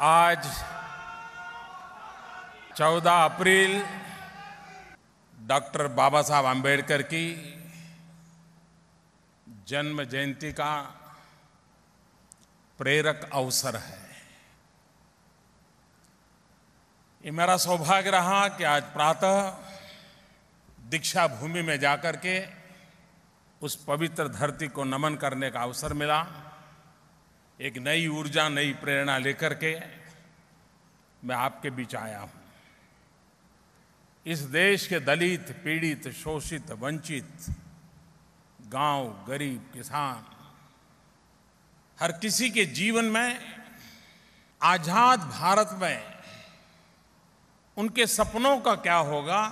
आज 14 अप्रैल डॉक्टर बाबा साहब आम्बेडकर की जन्म जयंती का प्रेरक अवसर है। ये मेरा सौभाग्य रहा कि आज प्रातः दीक्षा भूमि में जाकर के उस पवित्र धरती को नमन करने का अवसर मिला। एक नई ऊर्जा, नई प्रेरणा लेकर के मैं आपके बीच आया हूं। इस देश के दलित, पीड़ित, शोषित, वंचित, गांव, गरीब, किसान, हर किसी के जीवन में आजाद भारत में उनके सपनों का क्या होगा,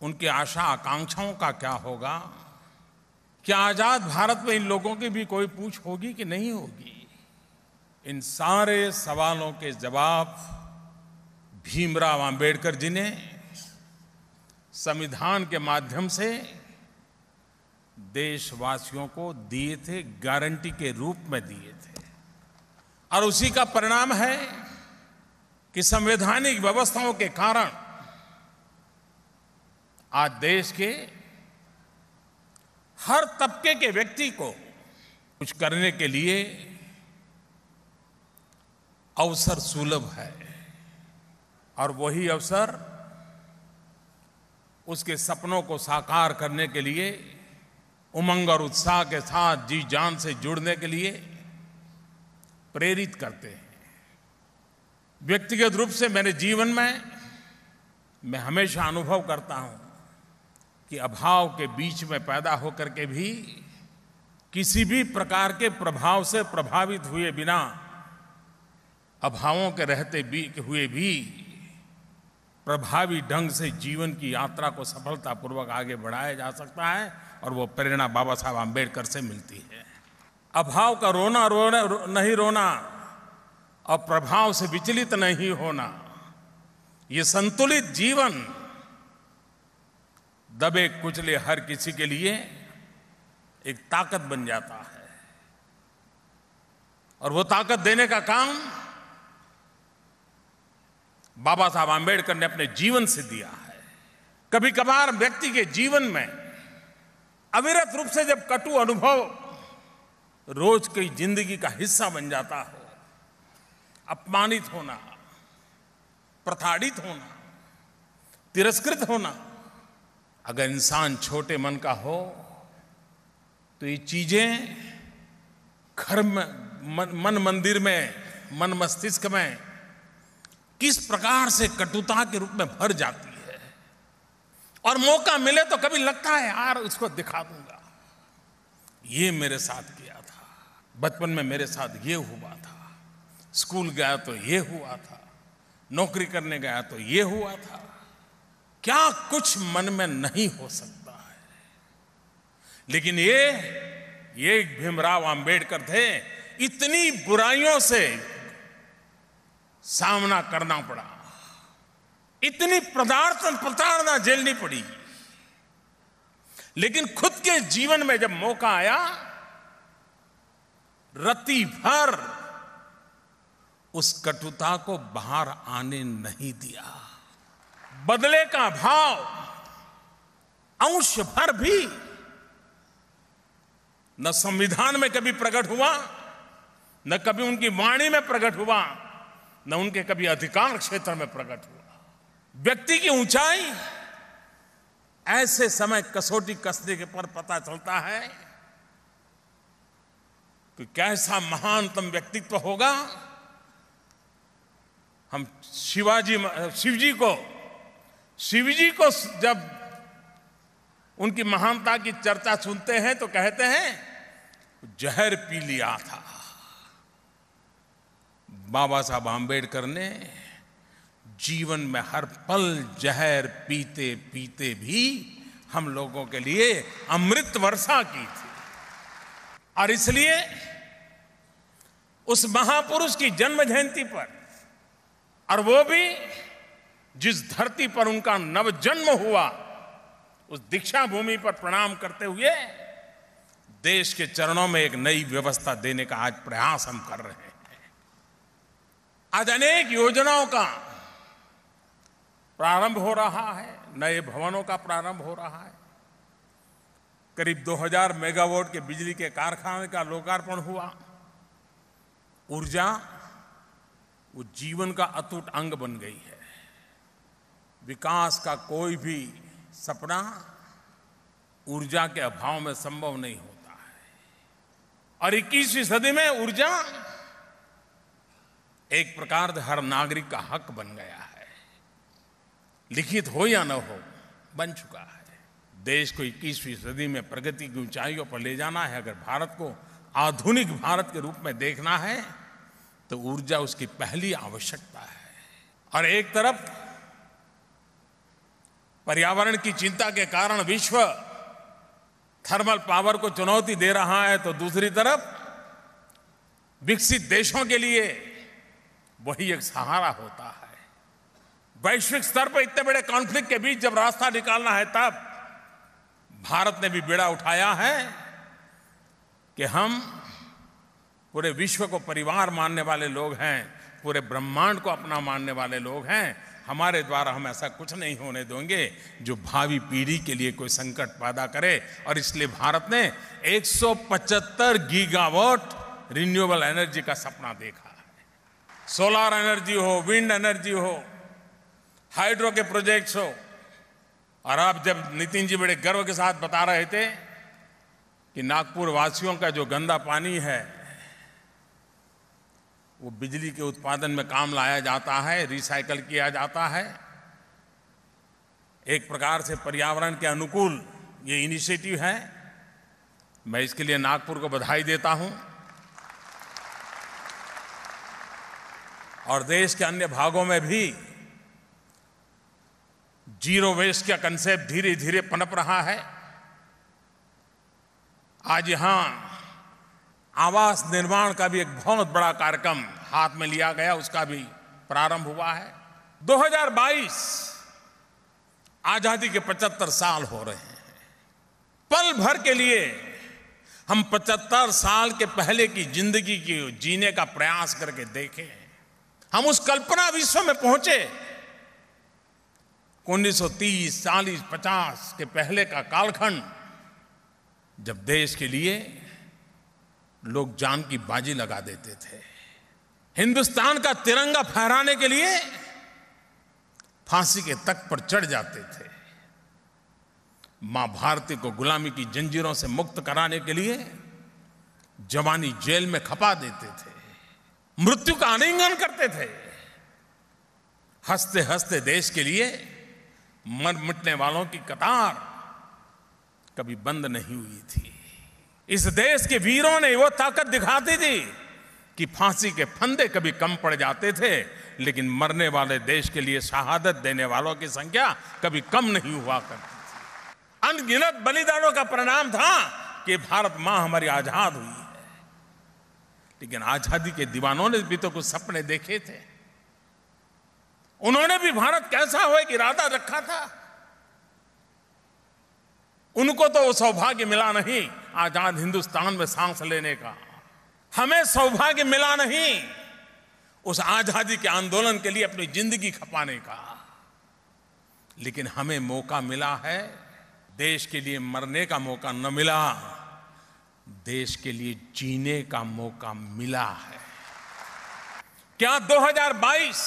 उनकी आशा आकांक्षाओं का क्या होगा, क्या आजाद भारत में इन लोगों की भी कोई पूछ होगी कि नहीं होगी? इन सारे सवालों के जवाब भीमराव आम्बेडकर जी ने संविधान के माध्यम से देशवासियों को दिए थे, गारंटी के रूप में दिए थे। और उसी का परिणाम है कि संवैधानिक व्यवस्थाओं के कारण आज देश के हर तबके के व्यक्ति को कुछ करने के लिए अवसर सुलभ है। और वही अवसर उसके सपनों को साकार करने के लिए उमंग और उत्साह के साथ जी जान से जुड़ने के लिए प्रेरित करते हैं। व्यक्तिगत रूप से मेरे जीवन में मैं हमेशा अनुभव करता हूं कि अभाव के बीच में पैदा होकर के भी किसी भी प्रकार के प्रभाव से प्रभावित हुए बिना, अभावों के रहते हुए भी प्रभावी ढंग से जीवन की यात्रा को सफलतापूर्वक आगे बढ़ाया जा सकता है। और वो प्रेरणा बाबा साहब आम्बेडकर से मिलती है। अभाव का नहीं रोना और प्रभाव से विचलित नहीं होना, ये संतुलित जीवन दबे कुचले हर किसी के लिए एक ताकत बन जाता है। और वो ताकत देने का काम बाबा साहब आम्बेडकर ने अपने जीवन से दिया है। कभी कभार व्यक्ति के जीवन में अविरत रूप से जब कटु अनुभव रोज की जिंदगी का हिस्सा बन जाता हो, अपमानित होना, प्रताड़ित होना, तिरस्कृत होना, अगर इंसान छोटे मन का हो तो ये चीजें घर में, मन मंदिर में, मन मस्तिष्क में किस प्रकार से कटुता के रूप में भर जाती है। और मौका मिले तो कभी लगता है यार उसको दिखा दूंगा। ये मेरे साथ किया था, बचपन में मेरे साथ ये हुआ था, स्कूल गया तो ये हुआ था, नौकरी करने गया तो ये हुआ था। क्या कुछ मन में नहीं हो सकता है। लेकिन ये भीमराव आम्बेडकर थे, इतनी बुराइयों से सामना करना पड़ा, इतनी प्रताड़ना झेलनी पड़ी, लेकिन खुद के जीवन में जब मौका आया, रत्ती भर उस कटुता को बाहर आने नहीं दिया। बदले का भाव अंश भर भी न संविधान में कभी प्रकट हुआ, न कभी उनकी वाणी में प्रकट हुआ, न उनके कभी अधिकार क्षेत्र में प्रकट हुआ। व्यक्ति की ऊंचाई ऐसे समय कसौटी कसने के पर पता चलता है कि कैसा महानतम व्यक्तित्व होगा। हम शिव जी को जब उनकी महानता की चर्चा सुनते हैं तो कहते हैं जहर पी लिया था। बाबा साहब आम्बेडकर ने जीवन में हर पल जहर पीते पीते भी हम लोगों के लिए अमृत वर्षा की थी। और इसलिए उस महापुरुष की जन्म जयंती पर, और वो भी जिस धरती पर उनका नवजन्म हुआ, उस दीक्षा भूमि पर प्रणाम करते हुए देश के चरणों में एक नई व्यवस्था देने का आज प्रयास हम कर रहे हैं। आज अनेक योजनाओं का प्रारंभ हो रहा है, नए भवनों का प्रारंभ हो रहा है। करीब 2000 मेगावाट के बिजली के कारखाने का लोकार्पण हुआ। ऊर्जा वो जीवन का अटूट अंग बन गई है। विकास का कोई भी सपना ऊर्जा के अभाव में संभव नहीं होता है। और 21वीं सदी में ऊर्जा एक प्रकार से हर नागरिक का हक बन गया है। लिखित हो या न हो, बन चुका है। देश को 21वीं सदी में प्रगति की ऊंचाइयों पर ले जाना है, अगर भारत को आधुनिक भारत के रूप में देखना है, तो ऊर्जा उसकी पहली आवश्यकता है। और एक तरफ पर्यावरण की चिंता के कारण विश्व थर्मल पावर को चुनौती दे रहा है, तो दूसरी तरफ विकसित देशों के लिए वही एक सहारा होता है। वैश्विक स्तर पर इतने बड़े कॉन्फ्लिक्ट के बीच जब रास्ता निकालना है, तब भारत ने भी बेड़ा उठाया है कि हम पूरे विश्व को परिवार मानने वाले लोग हैं, पूरे ब्रह्मांड को अपना मानने वाले लोग हैं। हमारे द्वारा हम ऐसा कुछ नहीं होने देंगे जो भावी पीढ़ी के लिए कोई संकट पैदा करे। और इसलिए भारत ने 175 गीगावाट रिन्यूएबल एनर्जी का सपना देखा है। सोलर एनर्जी हो, विंड एनर्जी हो, हाइड्रो के प्रोजेक्ट्स हो। और अब जब नितिन जी बड़े गर्व के साथ बता रहे थे कि नागपुर वासियों का जो गंदा पानी है वो बिजली के उत्पादन में काम लाया जाता है, रिसाइकल किया जाता है, एक प्रकार से पर्यावरण के अनुकूल ये इनिशिएटिव है। मैं इसके लिए नागपुर को बधाई देता हूं। और देश के अन्य भागों में भी जीरो वेस्ट का कंसेप्ट धीरे धीरे पनप रहा है। आज यहां आवास निर्माण का भी एक बहुत बड़ा कार्यक्रम हाथ में लिया गया, उसका भी प्रारंभ हुआ है। 2022 आजादी के 75 साल हो रहे हैं। पल भर के लिए हम 75 साल के पहले की जिंदगी की जीने का प्रयास करके देखें। हम उस कल्पना विश्व में पहुंचे 1930, 40, 50 के पहले का कालखंड, जब देश के लिए लोग जान की बाजी लगा देते थे। हिंदुस्तान का तिरंगा फहराने के लिए फांसी के तख्त पर चढ़ जाते थे। मां भारती को गुलामी की जंजीरों से मुक्त कराने के लिए जवानी जेल में खपा देते थे, मृत्यु का आलिंगन करते थे। हंसते हंसते देश के लिए मर मिटने वालों की कतार कभी बंद नहीं हुई थी। इस देश के वीरों ने वो ताकत दिखाती थी कि फांसी के फंदे कभी कम पड़ जाते थे, लेकिन मरने वाले देश के लिए शहादत देने वालों की संख्या कभी कम नहीं हुआ करती थी। अनगिनत बलिदानों का परिणाम था कि भारत मां हमारी आजाद हुई है। लेकिन आजादी के दीवानों ने भी तो कुछ सपने देखे थे। उन्होंने भी भारत कैसा हो एक इरादा रखा था। उनको तो वो सौभाग्य मिला नहीं आजाद हिंदुस्तान में सांस लेने का। हमें सौभाग्य मिला नहीं उस आजादी के आंदोलन के लिए अपनी जिंदगी खपाने का। लेकिन हमें मौका मिला है, देश के लिए मरने का मौका न मिला, देश के लिए जीने का मौका मिला है। क्या 2022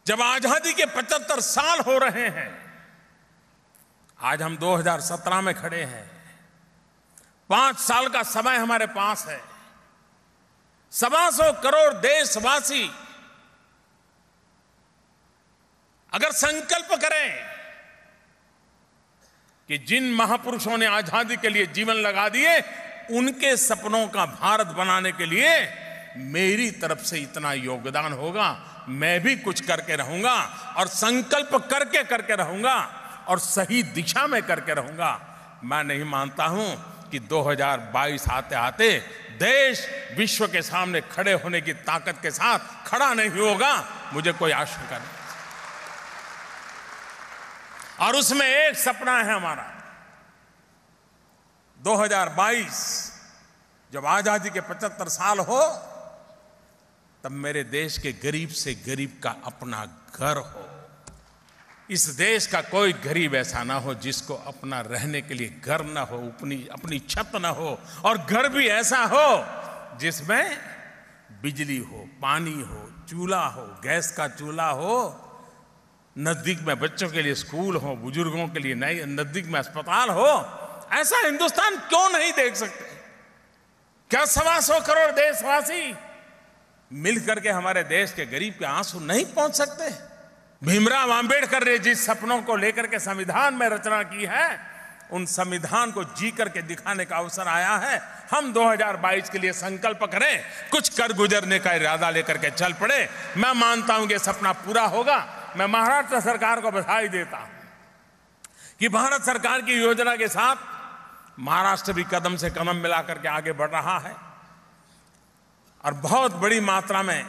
जब आजादी के 75 साल हो रहे हैं, आज हम 2017 में खड़े हैं, 5 साल का समय हमारे पास है। 125 करोड़ देशवासी अगर संकल्प करें कि जिन महापुरुषों ने आजादी के लिए जीवन लगा दिए, उनके सपनों का भारत बनाने के लिए मेरी तरफ से इतना योगदान होगा, मैं भी कुछ करके रहूंगा और संकल्प करके रहूंगा और सही दिशा में करके रहूंगा। मैं नहीं मानता हूं कि 2022 आते आते देश विश्व के सामने खड़े होने की ताकत के साथ खड़ा नहीं होगा, मुझे कोई आशंका नहीं। और उसमें एक सपना है हमारा, 2022 जब आजादी के 75 साल हो, तब मेरे देश के गरीब से गरीब का अपना घर हो। इस देश का कोई गरीब ऐसा ना हो जिसको अपना रहने के लिए घर ना हो, अपनी छत ना हो, और घर भी ऐसा हो जिसमें बिजली हो, पानी हो, चूल्हा हो, गैस का चूल्हा हो, नजदीक में बच्चों के लिए स्कूल हो, बुजुर्गों के लिए नजदीक में अस्पताल हो। ऐसा हिंदुस्तान क्यों नहीं देख सकते? क्या 125 करोड़ देशवासी मिलकर के हमारे देश के गरीब के आंसू नहीं पहुंच सकते? भीमराव अंबेडकर ने जिस सपनों को लेकर के संविधान में रचना की है, उन संविधान को जी करके दिखाने का अवसर आया है। हम 2022 के लिए संकल्प करें, कुछ कर गुजरने का इरादा लेकर के चल पड़े। मैं मानता हूं कि सपना पूरा होगा। मैं महाराष्ट्र सरकार को बधाई देता हूं कि भारत सरकार की योजना के साथ महाराष्ट्र भी कदम से कदम मिलाकर के आगे बढ़ रहा है और बहुत बड़ी मात्रा में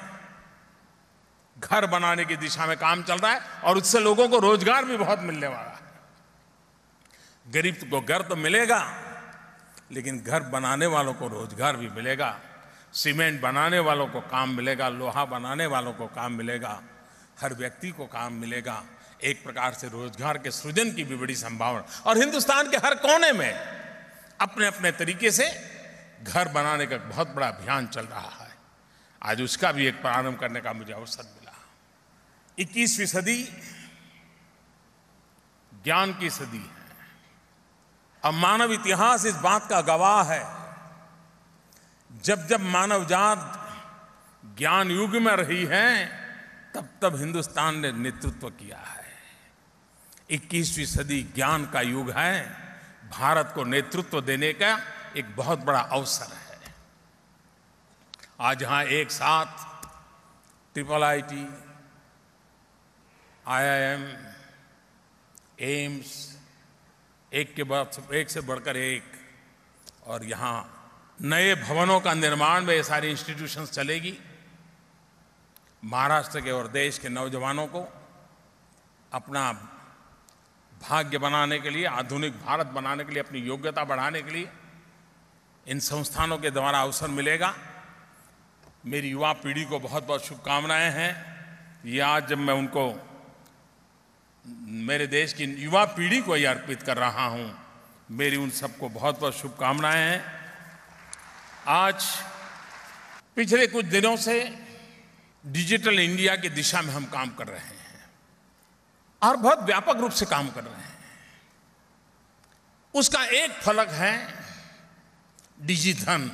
घर बनाने की दिशा में काम चल रहा है, और उससे लोगों को रोजगार भी बहुत मिलने वाला है। गरीब को घर तो मिलेगा, लेकिन घर बनाने वालों को रोजगार भी मिलेगा। सीमेंट बनाने वालों को काम मिलेगा, लोहा बनाने वालों को काम मिलेगा, हर व्यक्ति को काम मिलेगा। एक प्रकार से रोजगार के सृजन की भी बड़ी संभावना, और हिंदुस्तान के हर कोने में अपने अपने तरीके से घर बनाने का बहुत बड़ा अभियान चल रहा है। आज उसका भी एक प्रारंभ करने का मुझे अवसर मिला। 21वीं सदी ज्ञान की सदी है। अब मानव इतिहास इस बात का गवाह है, जब जब मानव जात ज्ञान युग में रही है, तब तब हिंदुस्तान ने नेतृत्व किया है। 21वीं सदी ज्ञान का युग है। भारत को नेतृत्व देने का एक बहुत बड़ा अवसर है। आज यहां एक साथ IIT, IIM, एम्स, एक से बढ़कर एक, और यहां नए भवनों का निर्माण में ये सारी इंस्टीट्यूशंस चलेगी। महाराष्ट्र के और देश के नौजवानों को अपना भाग्य बनाने के लिए, आधुनिक भारत बनाने के लिए, अपनी योग्यता बढ़ाने के लिए इन संस्थानों के द्वारा अवसर मिलेगा। मेरी युवा पीढ़ी को बहुत बहुत शुभकामनाएं हैं। ये आज जब मैं उनको, मेरे देश की युवा पीढ़ी को ये अर्पित कर रहा हूं, मेरी उन सबको बहुत बहुत शुभकामनाएं हैं। आज पिछले कुछ दिनों से डिजिटल इंडिया की दिशा में हम काम कर रहे हैं और बहुत व्यापक रूप से काम कर रहे हैं। उसका एक फलक है डिजिधन,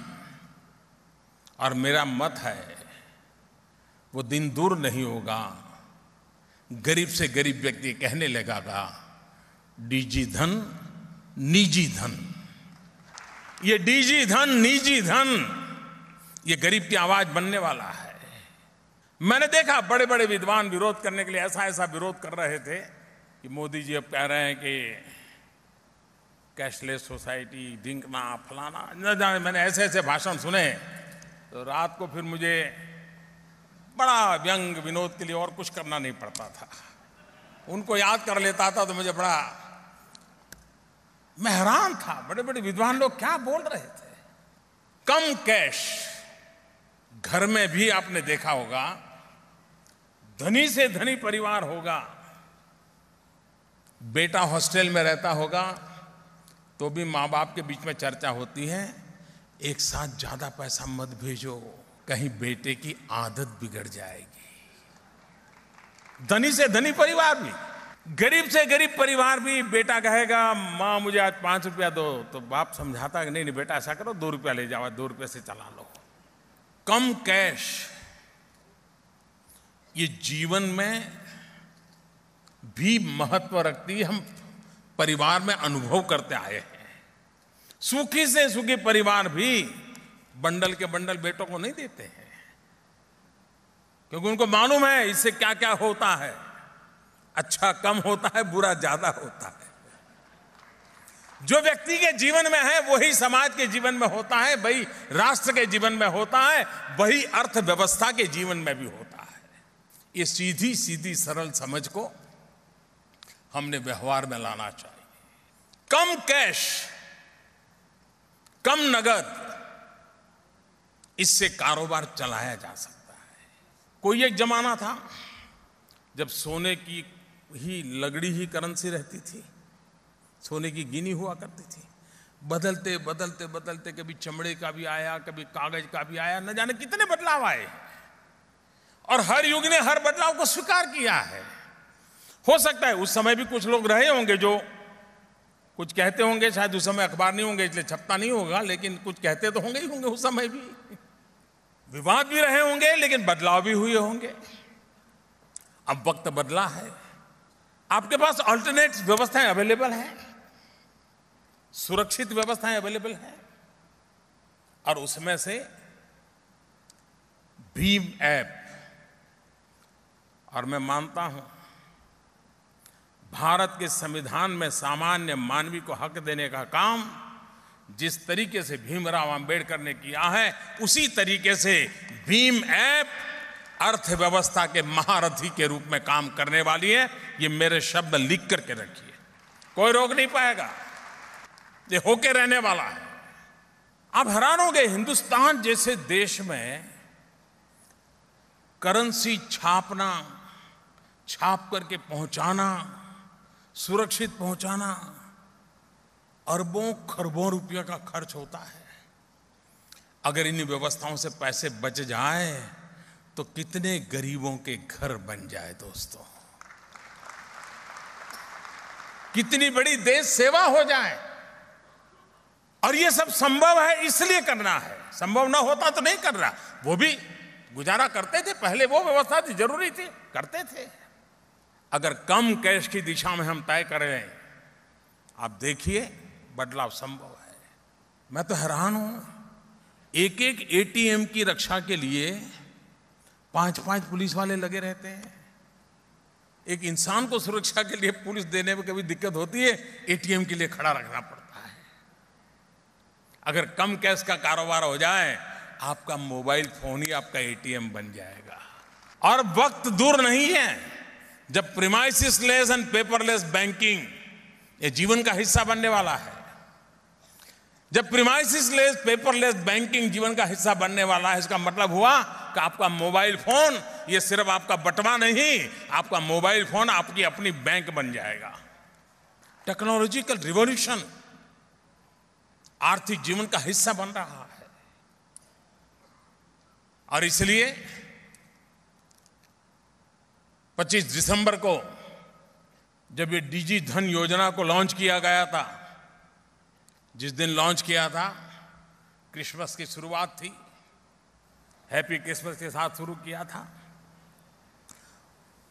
और मेरा मत है वो दिन दूर नहीं होगा, गरीब से गरीब व्यक्ति कहने लगेगा डिजिधन निजी धन। ये डिजिधन निजी धन, ये गरीब की आवाज बनने वाला है। मैंने देखा बड़े बड़े विद्वान विरोध करने के लिए ऐसा विरोध कर रहे थे कि मोदी जी अब कह रहे हैं कि कैशलेस सोसाइटी, ढिंकना फलाना, न जाने। मैंने ऐसे भाषण सुने तो रात को फिर मुझे बड़ा व्यंग विनोद के लिए और कुछ करना नहीं पड़ता था। उनको याद कर लेता था तो मुझे बड़ा, मैं हैरान था, बड़े बड़े विद्वान लोग क्या बोल रहे थे। कम कैश, घर में भी आपने देखा होगा, धनी से धनी परिवार होगा, बेटा हॉस्टल में रहता होगा तो भी माँ बाप के बीच में चर्चा होती है, एक साथ ज्यादा पैसा मत भेजो, कहीं बेटे की आदत बिगड़ जाएगी। धनी से धनी परिवार भी, गरीब से गरीब परिवार भी, बेटा कहेगा माँ मुझे आज 5 रुपया दो, तो बाप समझाता है नहीं बेटा ऐसा करो 2 रुपया ले जाओ, 2 रुपये से चला लो। कम कैश, ये जीवन में भी महत्व रखती है। हम परिवार में अनुभव करते आए हैं। सुखी से सुखी परिवार भी बंडल के बंडल बेटों को नहीं देते हैं, क्योंकि उनको मालूम है इससे क्या क्या होता है। अच्छा कम होता है, बुरा ज्यादा होता है। जो व्यक्ति के जीवन में है वही समाज के जीवन में होता है, वही राष्ट्र के जीवन में होता है, वही अर्थव्यवस्था के जीवन में भी होता है। ये सीधी सीधी सरल समझ को हमने व्यवहार में लाना चाहिए। कम कैश, कम नगद, इससे कारोबार चलाया जा सकता है। कोई एक जमाना था जब सोने की ही लगड़ी ही करेंसी रहती थी, सोने की गिनी हुआ करती थी। बदलते बदलते बदलते कभी चमड़े का भी आया, कभी कागज का भी आया, न जाने कितने बदलाव आए और हर युग ने हर बदलाव को स्वीकार किया है। हो सकता है उस समय भी कुछ लोग रहे होंगे जो कुछ कहते होंगे, शायद उस समय अखबार नहीं होंगे इसलिए छपता नहीं होगा, लेकिन कुछ कहते तो होंगे ही होंगे। उस समय भी विवाद भी रहे होंगे, लेकिन बदलाव भी हुए होंगे। अब वक्त बदला है, आपके पास अल्टरनेट व्यवस्थाएं अवेलेबल हैं, सुरक्षित व्यवस्थाएं अवेलेबल हैं, और उसमें से भीम ऐप, और मैं मानता हूं भारत के संविधान में सामान्य मानवी को हक देने का काम जिस तरीके से भीमराव अंबेडकर ने किया है, उसी तरीके से भीम ऐप अर्थव्यवस्था के महारथी के रूप में काम करने वाली है। ये मेरे शब्द लिख करके रखिए, कोई रोक नहीं पाएगा, ये होके रहने वाला है। आप हैरान हो गए, हिंदुस्तान जैसे देश में करेंसी छापना, छाप करके पहुंचाना, सुरक्षित पहुंचाना, अरबों खरबों रुपयों का खर्च होता है। अगर इन व्यवस्थाओं से पैसे बच जाए तो कितने गरीबों के घर बन जाए दोस्तों, कितनी बड़ी देश सेवा हो जाए। और ये सब संभव है इसलिए करना है, संभव ना होता तो नहीं कर रहा। वो भी गुजारा करते थे, पहले वो व्यवस्था थी, जरूरी थी, करते थे। अगर कम कैश की दिशा में हम तय करें, आप देखिए बदलाव संभव है। मैं तो हैरान हूं, एक एक एटीएम की रक्षा के लिए 5-5 पुलिस वाले लगे रहते हैं। एक इंसान को सुरक्षा के लिए पुलिस देने में कभी दिक्कत होती है, एटीएम के लिए खड़ा रखना पड़ता है। अगर कम कैश का कारोबार हो जाए, आपका मोबाइल फोन ही आपका एटीएम बन जाएगा। और वक्त दूर नहीं है जब प्रीमाइसिस एंड पेपरलेस बैंकिंग ये जीवन का हिस्सा बनने वाला है। जब प्रीमाइसिस पेपरलेस बैंकिंग जीवन का हिस्सा बनने वाला है, इसका मतलब हुआ कि आपका मोबाइल फोन ये सिर्फ आपका बटवा नहीं, आपका मोबाइल फोन आपकी अपनी बैंक बन जाएगा। टेक्नोलॉजिकल रिवॉल्यूशन आर्थिक जीवन का हिस्सा बन रहा है। और इसलिए 25 दिसंबर को जब ये डिजी धन योजना को लॉन्च किया गया था, जिस दिन लॉन्च किया था क्रिसमस की शुरुआत थी, हैप्पी क्रिसमस के साथ शुरू किया था।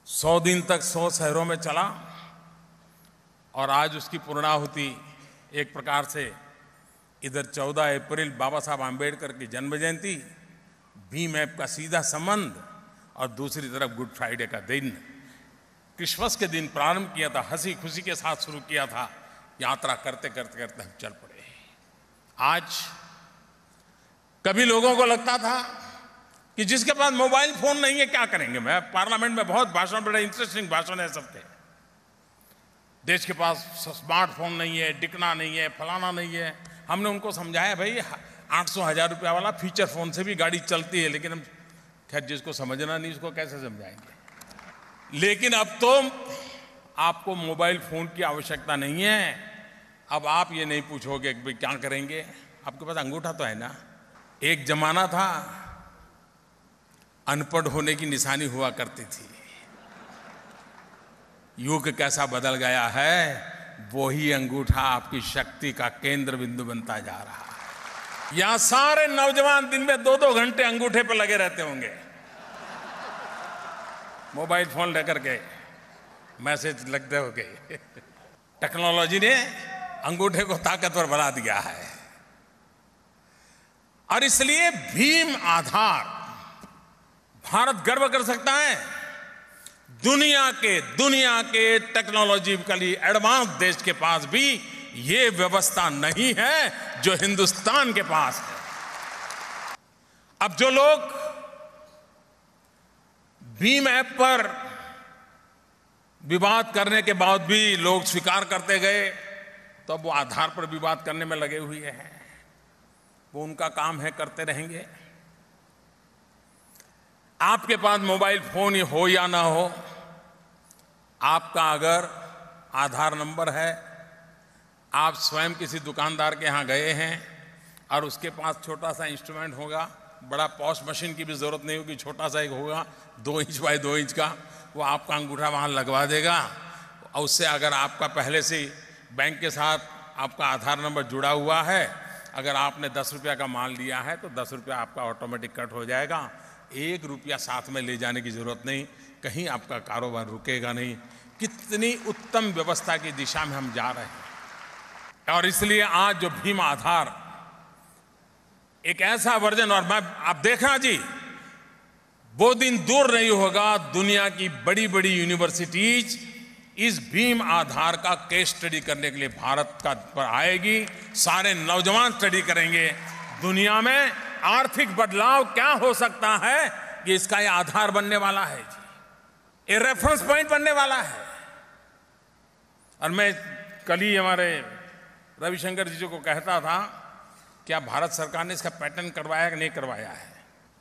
100 दिन तक 100 शहरों में चला और आज उसकी पूर्णाहुति एक प्रकार से इधर 14 अप्रैल बाबा साहब आम्बेडकर की जन्म जयंती, भीम ऐप का सीधा संबंध, और दूसरी तरफ गुड फ्राइडे का दिन, क्रिसमस के दिन प्रारंभ किया था, हंसी खुशी के साथ शुरू किया था, यात्रा करते करते करते हम चल पड़े। आज कभी लोगों को लगता था कि जिसके पास मोबाइल फोन नहीं है क्या करेंगे। मैं पार्लियामेंट में बहुत भाषण, बड़े इंटरेस्टिंग भाषण है सबके, देश के पास स्मार्टफोन नहीं है, दिखना नहीं है, फलाना नहीं है। हमने उनको समझाया भाई 800-1000 रुपया वाला फीचर फोन से भी गाड़ी चलती है, लेकिन हम खैर जिसको समझना नहीं उसको कैसे समझाएंगे। लेकिन अब तो आपको मोबाइल फोन की आवश्यकता नहीं है। अब आप ये नहीं पूछोगे कि भाई क्या करेंगे, आपके पास अंगूठा तो है ना। एक जमाना था अनपढ़ होने की निशानी हुआ करती थी, युग कैसा बदल गया है, वही अंगूठा आपकी शक्ति का केंद्र बिंदु बनता जा रहा है। यहां सारे नौजवान दिन में 2-2 घंटे अंगूठे पर लगे रहते होंगे, मोबाइल फोन लेकर के मैसेज लगते हो गए। टेक्नोलॉजी ने अंगूठे को ताकतवर बना दिया है। और इसलिए भीम आधार भारत गर्व कर सकता है। दुनिया के टेक्नोलॉजिकली एडवांस देश के पास भी ये व्यवस्था नहीं है जो हिंदुस्तान के पास है। अब जो लोग भीम ऐप पर विवाद करने के बाद भी लोग स्वीकार करते गए, तो अब वो आधार पर विवाद करने में लगे हुए हैं। वो उनका काम है, करते रहेंगे। आपके पास मोबाइल फोन हो या ना हो, आपका अगर आधार नंबर है, आप स्वयं किसी दुकानदार के यहाँ गए हैं और उसके पास छोटा सा इंस्ट्रूमेंट होगा, बड़ा पॉश मशीन की भी ज़रूरत नहीं होगी, छोटा सा एक होगा 2 इंच बाय 2 इंच का, वो आपका अंगूठा वहाँ लगवा देगा और उससे अगर आपका पहले से बैंक के साथ आपका आधार नंबर जुड़ा हुआ है, अगर आपने 10 रुपया का माल लिया है तो 10 रुपया आपका ऑटोमेटिक कट हो जाएगा। 1 रुपया साथ में ले जाने की ज़रूरत नहीं, कहीं आपका कारोबार रुकेगा नहीं। कितनी उत्तम व्यवस्था की दिशा में हम जा रहे हैं। और इसलिए आज जो भीम आधार एक ऐसा वर्जन, और मैं आप देखना जी, वो दिन दूर नहीं होगा, दुनिया की बड़ी बड़ी यूनिवर्सिटीज इस भीम आधार का केस स्टडी करने के लिए भारत का पर आएगी। सारे नौजवान स्टडी करेंगे दुनिया में आर्थिक बदलाव क्या हो सकता है, ये इसका ये आधार बनने वाला है जी, ये रेफरेंस पॉइंट बनने वाला है। और मैं कल ही हमारे रविशंकर जी को कहता था, क्या भारत सरकार ने इसका पैटर्न करवाया कि नहीं करवाया है,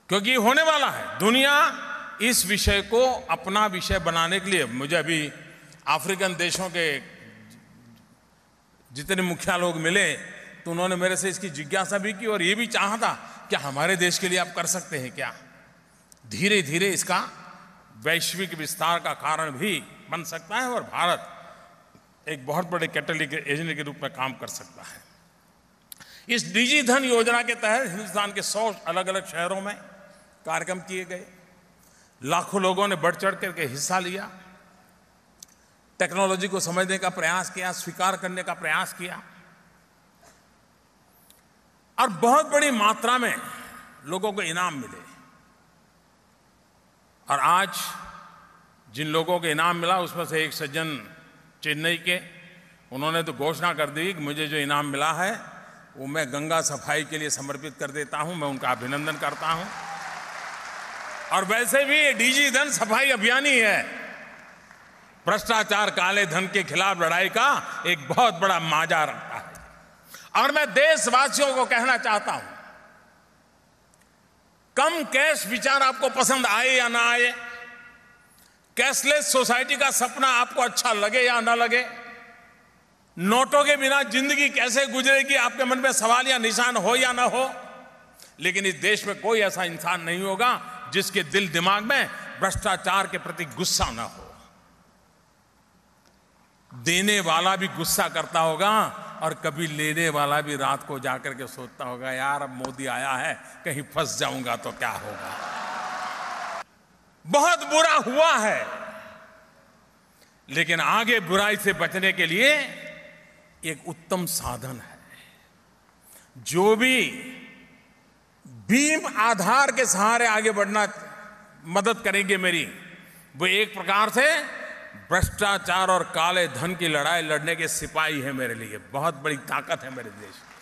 क्योंकि ये होने वाला है। दुनिया इस विषय को अपना विषय बनाने के लिए, मुझे अभी अफ्रीकन देशों के जितने मुखिया लोग मिले तो उन्होंने मेरे से इसकी जिज्ञासा भी की और ये भी चाहा था क्या हमारे देश के लिए आप कर सकते हैं क्या, धीरे धीरे इसका वैश्विक विस्तार का कारण भी बन सकता है और भारत एक बहुत बड़े कैटलिस्ट एजेंट के रूप में काम कर सकता है। इस डिजी धन योजना के तहत हिंदुस्तान के 100 अलग अलग शहरों में कार्यक्रम किए गए, लाखों लोगों ने बढ़ चढ़ करके हिस्सा लिया, टेक्नोलॉजी को समझने का प्रयास किया, स्वीकार करने का प्रयास किया और बहुत बड़ी मात्रा में लोगों को इनाम मिले। और आज जिन लोगों को इनाम मिला उसमें से एक सज्जन चेन्नई के, उन्होंने तो घोषणा कर दी कि मुझे जो इनाम मिला है वो मैं गंगा सफाई के लिए समर्पित कर देता हूं। मैं उनका अभिनंदन करता हूं। और वैसे भी ये डिजी धन सफाई अभियान ही है, भ्रष्टाचार काले धन के खिलाफ लड़ाई का एक बहुत बड़ा माजा रखता है। और मैं देशवासियों को कहना चाहता हूं, कम कैश विचार आपको पसंद आए या ना आए, कैशलेस सोसाइटी का सपना आपको अच्छा लगे या ना लगे, नोटों के बिना जिंदगी कैसे गुजरेगी आपके मन में सवाल या निशान हो या ना हो, लेकिन इस देश में कोई ऐसा इंसान नहीं होगा जिसके दिल दिमाग में भ्रष्टाचार के प्रति गुस्सा ना हो। देने वाला भी गुस्सा करता होगा और कभी लेने वाला भी रात को जाकर के सोचता होगा, यार अब मोदी आया है कहीं फंस जाऊंगा तो क्या होगा। बहुत बुरा हुआ है, लेकिन आगे बुराई से बचने के लिए एक उत्तम साधन है। जो भी भीम आधार के सहारे आगे बढ़ना मदद करेंगे मेरी, वो एक प्रकार से भ्रष्टाचार और काले धन की लड़ाई लड़ने के सिपाही हैं मेरे लिए, बहुत बड़ी ताकत है मेरे देश में।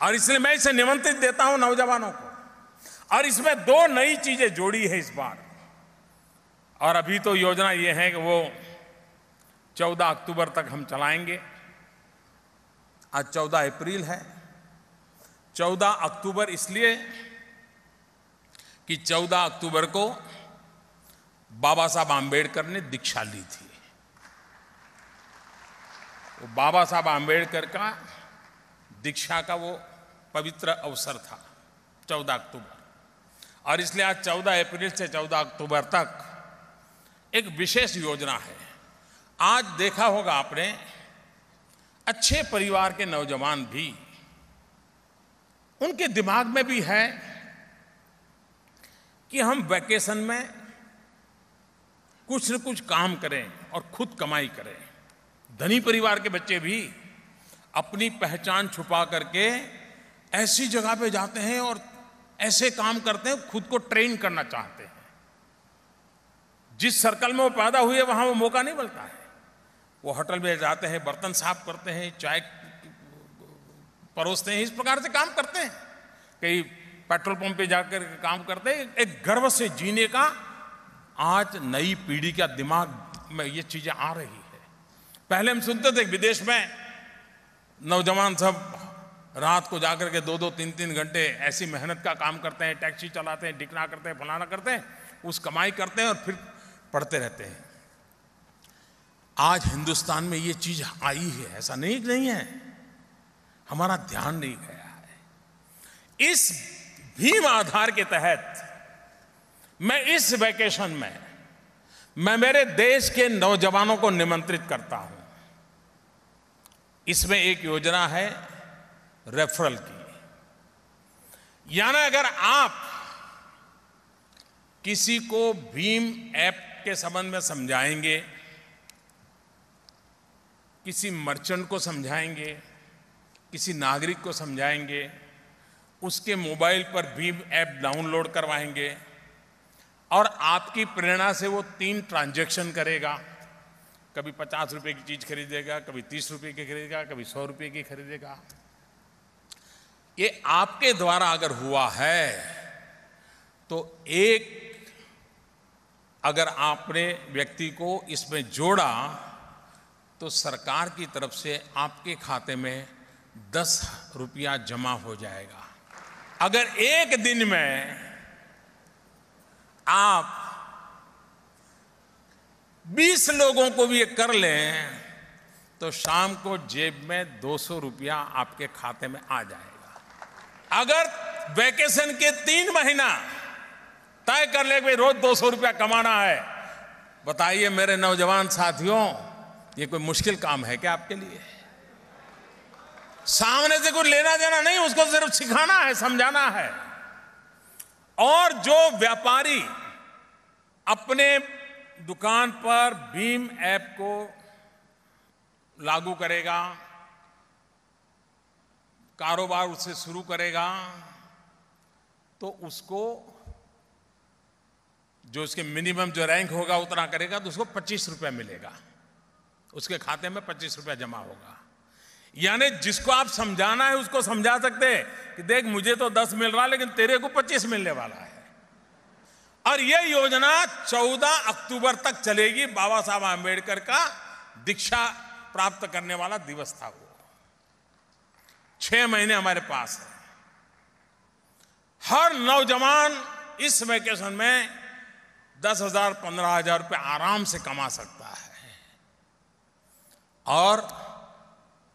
और इसलिए मैं इसे निमंत्रित देता हूं नौजवानों को। और इसमें 2 नई चीजें जोड़ी है इस बार। और अभी तो योजना ये है कि वो 14 अक्टूबर तक हम चलाएंगे। आज 14 अप्रैल है। 14 अक्टूबर इसलिए कि 14 अक्टूबर को बाबा साहब आम्बेडकर ने दीक्षा ली थी। वो बाबा साहब आम्बेडकर का दीक्षा का वो पवित्र अवसर था 14 अक्टूबर। और इसलिए आज 14 अप्रैल से 14 अक्टूबर तक एक विशेष योजना है। आज देखा होगा आपने, अच्छे परिवार के नौजवान भी, उनके दिमाग में भी है कि हम वैकेशन में कुछ न कुछ काम करें और खुद कमाई करें। धनी परिवार के बच्चे भी अपनी पहचान छुपा करके ऐसी जगह पे जाते हैं और ऐसे काम करते हैं, खुद को ट्रेन करना चाहते हैं। जिस सर्कल में वो पैदा हुए वहां वो मौका नहीं मिलता है। वो होटल में जाते हैं, बर्तन साफ करते हैं, चाय परोसते हैं, इस प्रकार से काम करते हैं। कई पेट्रोल पंप पे जाकर काम करते हैं। एक गर्व से जीने का आज नई पीढ़ी का दिमाग में ये चीजें आ रही है। पहले हम सुनते थे विदेश में नौजवान सब रात को जाकर के 2-2, 3-3 घंटे ऐसी मेहनत का काम करते हैं, टैक्सी चलाते हैं, डिकना करते हैं, फलाना करते हैं, उस कमाई करते हैं और फिर पढ़ते रहते हैं। आज हिंदुस्तान में ये चीज आई है, ऐसा नहीं है, हमारा ध्यान नहीं गया है। इस भीम आधार के तहत मैं इस वैकेशन में मैं मेरे देश के नौजवानों को निमंत्रित करता हूं। इसमें एक योजना है रेफरल की, यानी अगर आप किसी को भीम ऐप के संबंध में समझाएंगे, किसी मर्चेंट को समझाएंगे, किसी नागरिक को समझाएंगे, उसके मोबाइल पर भीम ऐप डाउनलोड करवाएंगे और आपकी प्रेरणा से वो 3 ट्रांजैक्शन करेगा, कभी 50 रुपए की चीज खरीदेगा, कभी 30 रुपए की खरीदेगा, कभी 100 रुपए की खरीदेगा। ये आपके द्वारा अगर हुआ है तो अगर आपने व्यक्ति को इसमें जोड़ा तो सरकार की तरफ से आपके खाते में 10 रुपया जमा हो जाएगा। अगर एक दिन में आप 20 लोगों को भी ये कर लें तो शाम को जेब में 200 रुपया आपके खाते में आ जाएगा। अगर वैकेशन के 3 महीना तय कर ले कि रोज 200 रुपया कमाना है, बताइए मेरे नौजवान साथियों, ये कोई मुश्किल काम है क्या आपके लिए? सामने से कोई लेना देना नहीं, उसको सिर्फ सिखाना है, समझाना है। और जो व्यापारी अपने दुकान पर भीम ऐप को लागू करेगा, कारोबार उससे शुरू करेगा, तो उसको जो उसके मिनिमम जो रैंक होगा उतना करेगा तो उसको 25 रुपया मिलेगा, उसके खाते में 25 रुपया जमा होगा। यानी जिसको आप समझाना है उसको समझा सकते हैं कि देख मुझे तो 10 मिल रहा है लेकिन तेरे को 25 मिलने वाला है। और यह योजना 14 अक्टूबर तक चलेगी। बाबा साहब आंबेडकर का दीक्षा प्राप्त करने वाला दिवस था वो। 6 महीने हमारे पास है। हर नौजवान इस वेकेशन में 10,000 15,000 रुपये आराम से कमा सकता है। और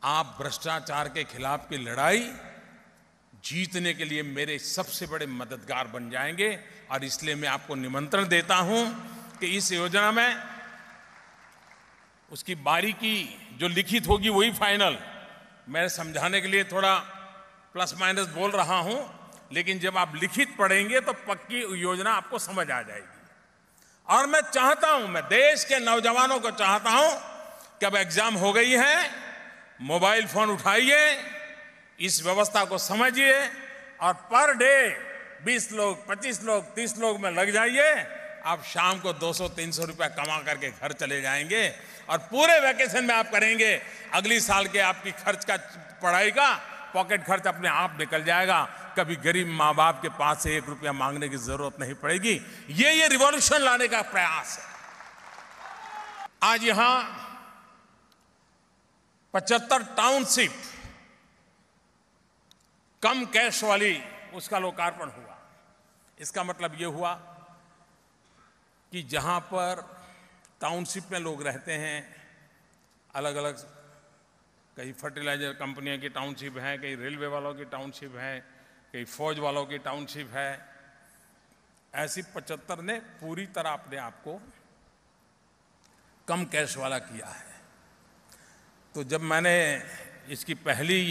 आप भ्रष्टाचार के खिलाफ की लड़ाई जीतने के लिए मेरे सबसे बड़े मददगार बन जाएंगे। और इसलिए मैं आपको निमंत्रण देता हूं कि इस योजना में उसकी बारीकी जो लिखित होगी वही फाइनल। मैं समझाने के लिए थोड़ा प्लस माइनस बोल रहा हूं, लेकिन जब आप लिखित पढ़ेंगे तो पक्की योजना आपको समझ आ जाएगी। और मैं चाहता हूं, मैं देश के नौजवानों को चाहता हूं कि अब एग्जाम हो गई है, मोबाइल फोन उठाइए, इस व्यवस्था को समझिए और पर डे 20 लोग 25 लोग 30 लोग में लग जाइए। आप शाम को 200-300 रुपया कमा करके घर चले जाएंगे और पूरे वैकेशन में आप करेंगे। अगली साल के आपकी खर्च का पढ़ाई का पॉकेट खर्च अपने आप निकल जाएगा। कभी गरीब माँ बाप के पास से 1 रुपया मांगने की जरूरत नहीं पड़ेगी। ये रिवॉल्यूशन लाने का प्रयास है। आज यहां 75 टाउनशिप कम कैश वाली उसका लोकार्पण हुआ। इसका मतलब यह हुआ कि जहां पर टाउनशिप में लोग रहते हैं, अलग अलग कई फर्टिलाइजर कंपनियों की टाउनशिप है, कई रेलवे वालों की टाउनशिप है, कई फौज वालों की टाउनशिप है, ऐसी 75 ने पूरी तरह अपने आप को कम कैश वाला किया है। तो जब मैंने इसकी पहली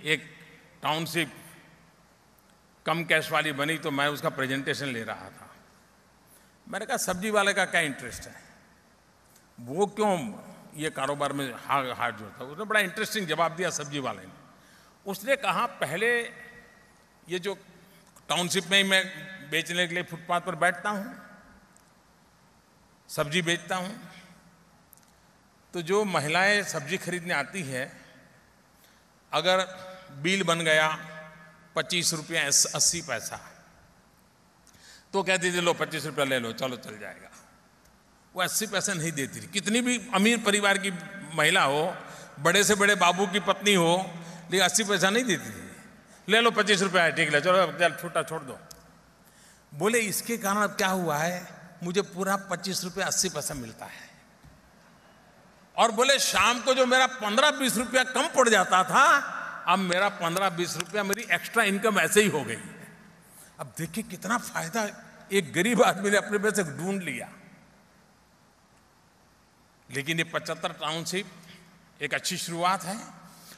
एक टाउनशिप कम कैश वाली बनी तो मैं उसका प्रेजेंटेशन ले रहा था। मैंने कहा सब्जी वाले का क्या इंटरेस्ट है, वो क्यों ये कारोबार में हाथ जोड़ता है। उसने बड़ा इंटरेस्टिंग जवाब दिया सब्जी वाले ने। उसने कहा पहले ये जो टाउनशिप में ही मैं बेचने के लिए फुटपाथ पर बैठता हूँ, सब्जी बेचता हूँ, तो जो महिलाएं सब्जी खरीदने आती है, अगर बिल बन गया 25 रुपया 80 पैसा, तो कहती थी लो 25 रुपया ले लो, चलो चल जाएगा। वो 80 पैसे नहीं देती थी। कितनी भी अमीर परिवार की महिला हो, बड़े से बड़े बाबू की पत्नी हो, लेकिन 80 पैसा नहीं देती थी। ले लो 25 रुपया है, ठीक है, चलो चल छूटा छोड़ दो। बोले इसके कारण अब क्या हुआ है, मुझे पूरा 25 रुपया 80 पैसा मिलता है। और बोले शाम को जो मेरा 15-20 रुपया कम पड़ जाता था, अब मेरा 15-20 रुपया मेरी एक्स्ट्रा इनकम ऐसे ही हो गई है। अब देखिए कितना फायदा एक गरीब आदमी ने अपने पैसे ढूंढ लिया। लेकिन ये 75 टाउनशिप एक अच्छी शुरुआत है,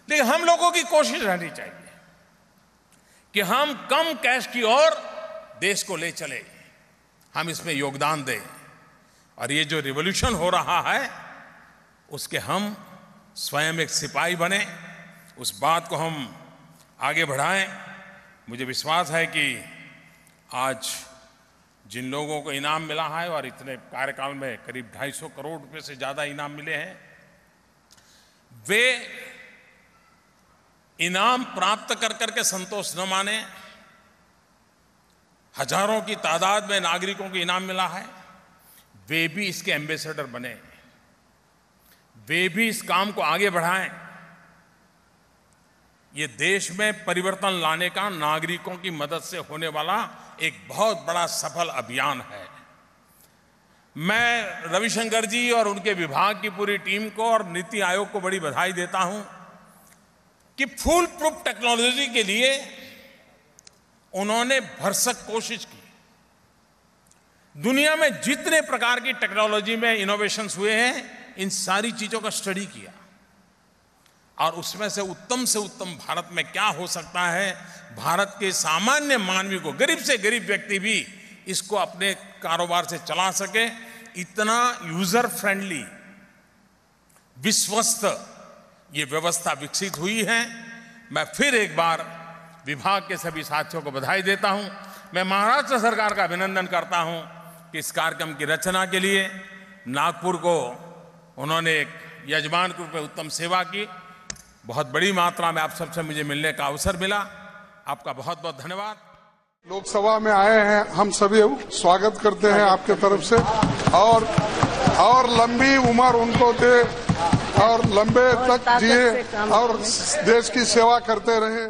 लेकिन हम लोगों की कोशिश रहनी चाहिए कि हम कम कैश की ओर देश को ले चले, हम इसमें योगदान दें। और ये जो रिवॉल्यूशन हो रहा है उसके हम स्वयं एक सिपाही बने, उस बात को हम आगे बढ़ाएं। मुझे विश्वास है कि आज जिन लोगों को इनाम मिला है, और इतने कार्यकाल में करीब 250 करोड़ रुपए से ज्यादा इनाम मिले हैं, वे इनाम प्राप्त कर करके संतोष न माने। हजारों की तादाद में नागरिकों को इनाम मिला है, वे भी इसके एम्बेसडर बने, वे भी इस काम को आगे बढ़ाएं। ये देश में परिवर्तन लाने का नागरिकों की मदद से होने वाला एक बहुत बड़ा सफल अभियान है। मैं रविशंकर जी और उनके विभाग की पूरी टीम को और नीति आयोग को बड़ी बधाई देता हूं कि फुल प्रूफ टेक्नोलॉजी के लिए उन्होंने भरसक कोशिश की। दुनिया में जितने प्रकार की टेक्नोलॉजी में इनोवेशंस हुए हैं, इन सारी चीजों का स्टडी किया, और उसमें से उत्तम भारत में क्या हो सकता है, भारत के सामान्य मानवी को, गरीब से गरीब व्यक्ति भी इसको अपने कारोबार से चला सके, इतना यूजर फ्रेंडली, विश्वस्त ये व्यवस्था विकसित हुई है। मैं फिर एक बार विभाग के सभी साथियों को बधाई देता हूं। मैं महाराष्ट्र सरकार का अभिनंदन करता हूं कि इस कार्यक्रम की रचना के लिए नागपुर को उन्होंने एक यजमान के रूप में उत्तम सेवा की। बहुत बड़ी मात्रा में आप सबसे मुझे मिलने का अवसर मिला, आपका बहुत बहुत धन्यवाद। लोकसभा में आए हैं, हम सभी स्वागत करते हैं आपके तरफ से, और लंबी उम्र उनको दे और लंबे तक जिए और देश की सेवा करते रहे।